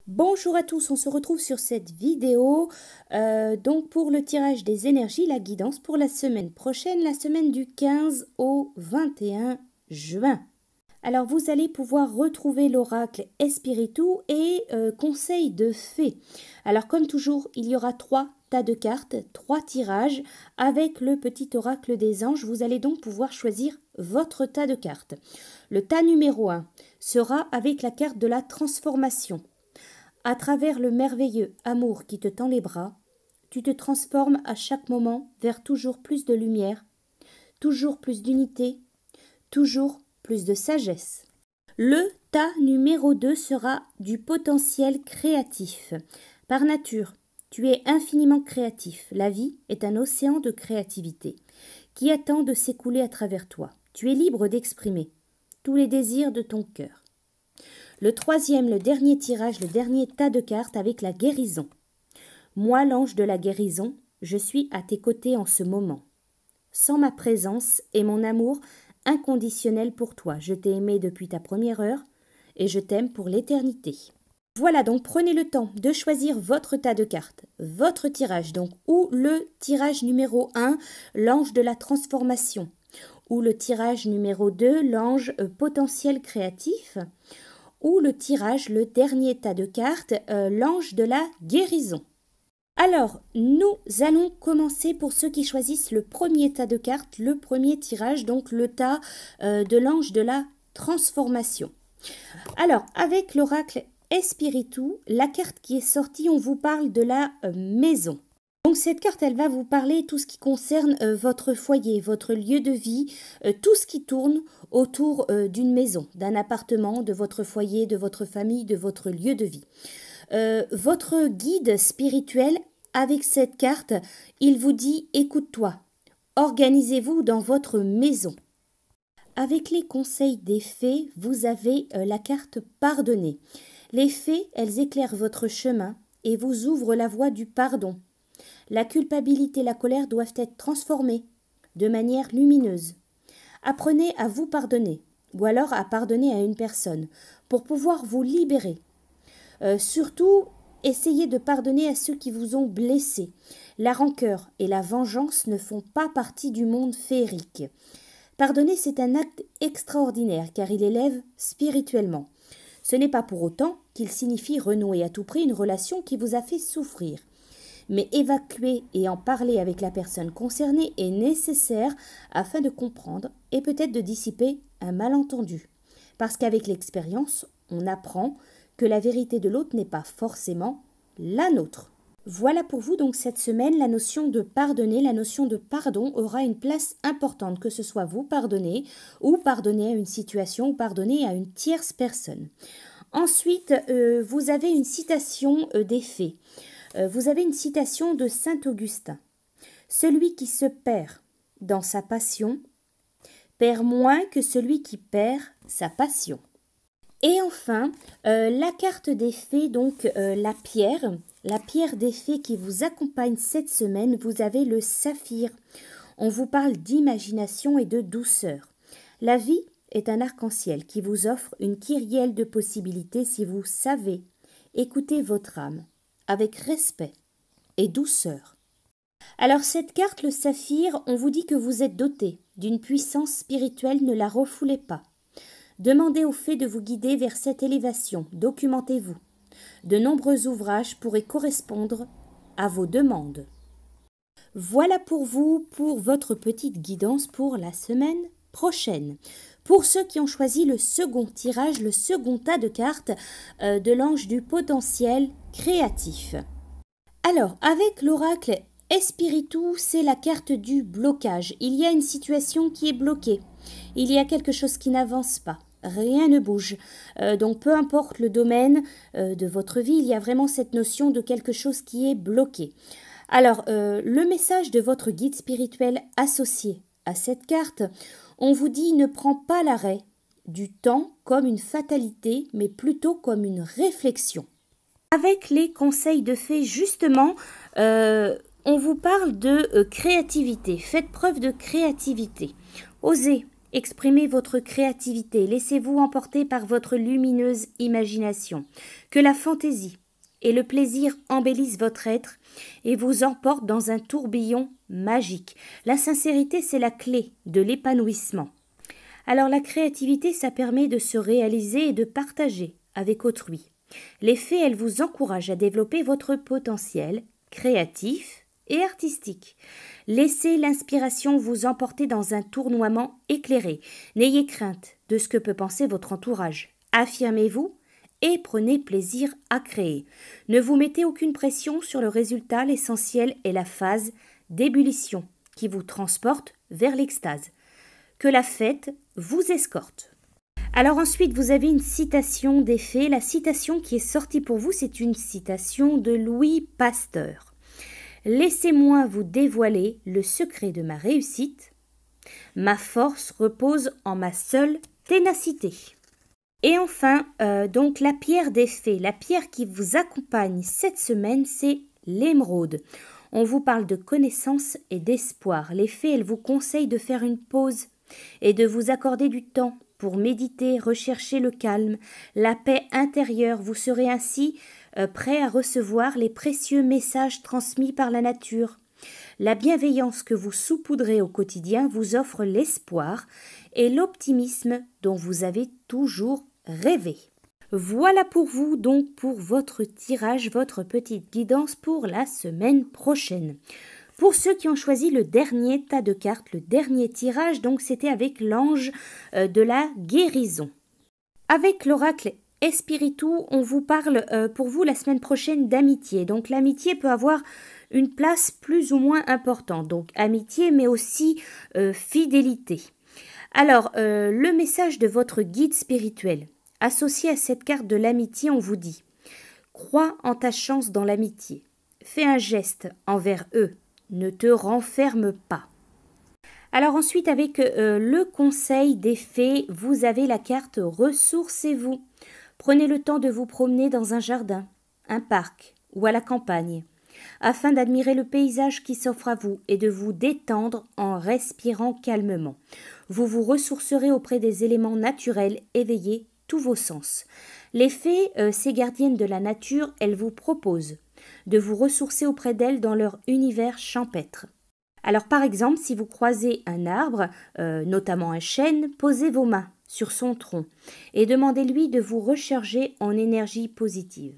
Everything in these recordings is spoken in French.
Bonjour à tous, on se retrouve sur cette vidéo donc pour le tirage des énergies, la guidance pour la semaine prochaine, la semaine du 15 au 21 juin. Alors vous allez pouvoir retrouver l'oracle Espiritu et conseil de fées. Alors comme toujours, il y aura 3 tas de cartes, 3 tirages avec le petit oracle des anges. Vous allez donc pouvoir choisir votre tas de cartes. Le tas numéro 1 sera avec la carte de la transformation. À travers le merveilleux amour qui te tend les bras, tu te transformes à chaque moment vers toujours plus de lumière, toujours plus d'unité, toujours plus de sagesse. Le tas numéro 2 sera du potentiel créatif. Par nature, tu es infiniment créatif. La vie est un océan de créativité qui attend de s'écouler à travers toi. Tu es libre d'exprimer tous les désirs de ton cœur. Le troisième, le dernier tirage, le dernier tas de cartes avec la guérison. Moi, l'ange de la guérison, je suis à tes côtés en ce moment. Sans ma présence et mon amour inconditionnel pour toi, je t'ai aimé depuis ta première heure et je t'aime pour l'éternité. Voilà, donc prenez le temps de choisir votre tas de cartes, votre tirage, donc ou le tirage numéro 1, l'ange de la transformation, ou le tirage numéro 2, l'ange potentiel créatif, ou le tirage, le dernier tas de cartes, l'ange de la guérison. Alors, nous allons commencer pour ceux qui choisissent le premier tas de cartes, le premier tirage, donc le tas de l'ange de la transformation. Alors, avec l'oracle Espiritu, la carte qui est sortie, on vous parle de la maison. Donc cette carte, elle va vous parler tout ce qui concerne votre foyer, votre lieu de vie, tout ce qui tourne autour d'une maison, d'un appartement, de votre foyer, de votre famille, de votre lieu de vie. Votre guide spirituel, avec cette carte, il vous dit « écoute-toi, organisez-vous dans votre maison ». Avec les conseils des fées, vous avez la carte « pardonner ». Les fées, elles éclairent votre chemin et vous ouvrent la voie du pardon. La culpabilité et la colère doivent être transformées de manière lumineuse. Apprenez à vous pardonner, ou alors à pardonner à une personne, pour pouvoir vous libérer. Surtout, essayez de pardonner à ceux qui vous ont blessé. La rancœur et la vengeance ne font pas partie du monde féerique. Pardonner, c'est un acte extraordinaire, car il élève spirituellement. Ce n'est pas pour autant qu'il signifie renouer à tout prix une relation qui vous a fait souffrir. Mais évacuer et en parler avec la personne concernée est nécessaire afin de comprendre et peut-être de dissiper un malentendu. Parce qu'avec l'expérience, on apprend que la vérité de l'autre n'est pas forcément la nôtre. Voilà pour vous donc cette semaine la notion de pardonner, la notion de pardon aura une place importante, que ce soit vous pardonner ou pardonner à une situation ou pardonner à une tierce personne. Ensuite, vous avez une citation des fées. Vous avez une citation de saint Augustin. Celui qui se perd dans sa passion perd moins que celui qui perd sa passion. Et enfin, la carte des fées, donc la pierre des fées qui vous accompagne cette semaine, vous avez le saphir. On vous parle d'imagination et de douceur. La vie est un arc-en-ciel qui vous offre une kyrielle de possibilités si vous savez écouter votre âme avec respect et douceur. Alors cette carte, le saphir, on vous dit que vous êtes doté d'une puissance spirituelle, ne la refoulez pas. Demandez aux fées de vous guider vers cette élévation, documentez-vous. De nombreux ouvrages pourraient correspondre à vos demandes. Voilà pour vous, pour votre petite guidance pour la semaine prochaine. Pour ceux qui ont choisi le second tirage, le second tas de cartes de l'ange du potentiel créatif. Alors, avec l'oracle Espiritu, c'est la carte du blocage. Il y a une situation qui est bloquée. Il y a quelque chose qui n'avance pas. Rien ne bouge. Donc, peu importe le domaine de votre vie, il y a vraiment cette notion de quelque chose qui est bloqué. Alors, le message de votre guide spirituel associé à cette carte, on vous dit ne prends pas l'arrêt du temps comme une fatalité, mais plutôt comme une réflexion. Avec les conseils de fées, justement, on vous parle de créativité. Faites preuve de créativité. Osez exprimez votre créativité, laissez-vous emporter par votre lumineuse imagination. Que la fantaisie et le plaisir embellissent votre être et vous emportent dans un tourbillon magique. La sincérité, c'est la clé de l'épanouissement. Alors la créativité, ça permet de se réaliser et de partager avec autrui. Les fées, elles vous encouragent à développer votre potentiel créatif et artistique. Laissez l'inspiration vous emporter dans un tournoiement éclairé. N'ayez crainte de ce que peut penser votre entourage. Affirmez-vous et prenez plaisir à créer. Ne vous mettez aucune pression sur le résultat, l'essentiel est la phase d'ébullition qui vous transporte vers l'extase. Que la fête vous escorte. Alors ensuite, vous avez une citation des fées. La citation qui est sortie pour vous, c'est une citation de Louis Pasteur. Laissez-moi vous dévoiler le secret de ma réussite. Ma force repose en ma seule ténacité. Et enfin, donc la pierre des fées, la pierre qui vous accompagne cette semaine, c'est l'émeraude. On vous parle de connaissance et d'espoir. Les fées, elles vous conseillent de faire une pause et de vous accorder du temps pour méditer, rechercher le calme, la paix intérieure. Vous serez ainsi prêt à recevoir les précieux messages transmis par la nature. La bienveillance que vous saupoudrez au quotidien vous offre l'espoir et l'optimisme dont vous avez toujours rêvé. Voilà pour vous, donc pour votre tirage, votre petite guidance pour la semaine prochaine. Pour ceux qui ont choisi le dernier tas de cartes, le dernier tirage, donc c'était avec l'ange de la guérison. Avec l'oracle Espiritu, on vous parle pour vous la semaine prochaine d'amitié. Donc l'amitié peut avoir une place plus ou moins importante. Donc amitié, mais aussi fidélité. Alors, le message de votre guide spirituel, associé à cette carte de l'amitié, on vous dit « Crois en ta chance dans l'amitié. Fais un geste envers eux. Ne te renferme pas. » Alors ensuite, avec le conseil des fées, vous avez la carte « Ressourcez-vous ». Prenez le temps de vous promener dans un jardin, un parc ou à la campagne, afin d'admirer le paysage qui s'offre à vous et de vous détendre en respirant calmement. Vous vous ressourcerez auprès des éléments naturels, éveillez tous vos sens. Les fées, ces gardiennes de la nature, elles vous proposent de vous ressourcer auprès d'elles dans leur univers champêtre. Alors par exemple, si vous croisez un arbre, notamment un chêne, posez vos mains sur son tronc et demandez-lui de vous recharger en énergie positive.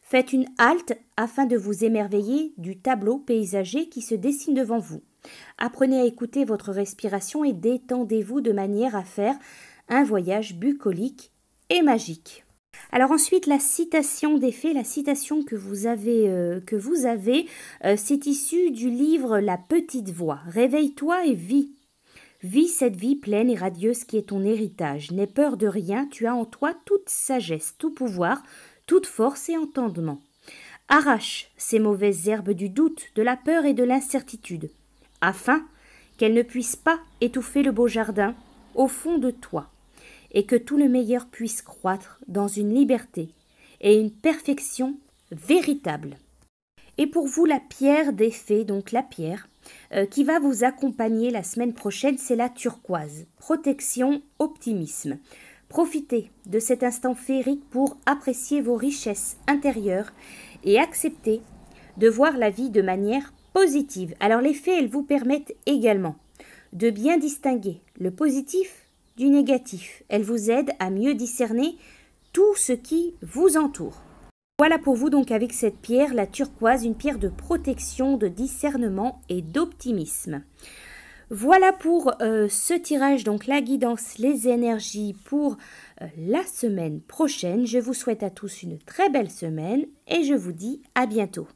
Faites une halte afin de vous émerveiller du tableau paysager qui se dessine devant vous. Apprenez à écouter votre respiration et détendez-vous de manière à faire un voyage bucolique et magique. Alors ensuite, la citation des fées, la citation que vous avez, c'est issu du livre La Petite Voix. Réveille-toi et vis. Vis cette vie pleine et radieuse qui est ton héritage. N'aie peur de rien, tu as en toi toute sagesse, tout pouvoir, toute force et entendement. Arrache ces mauvaises herbes du doute, de la peur et de l'incertitude, afin qu'elles ne puissent pas étouffer le beau jardin au fond de toi, et que tout le meilleur puisse croître dans une liberté et une perfection véritable. Et pour vous, la pierre des fées, donc la pierre, qui va vous accompagner la semaine prochaine, c'est la turquoise. Protection, optimisme. Profitez de cet instant féerique pour apprécier vos richesses intérieures et accepter de voir la vie de manière positive. Alors les fées, elles vous permettent également de bien distinguer le positif du négatif. Elles vous aident à mieux discerner tout ce qui vous entoure. Voilà pour vous donc avec cette pierre, la turquoise, une pierre de protection, de discernement et d'optimisme. Voilà pour ce tirage, donc la guidance, les énergies pour la semaine prochaine. Je vous souhaite à tous une très belle semaine et je vous dis à bientôt.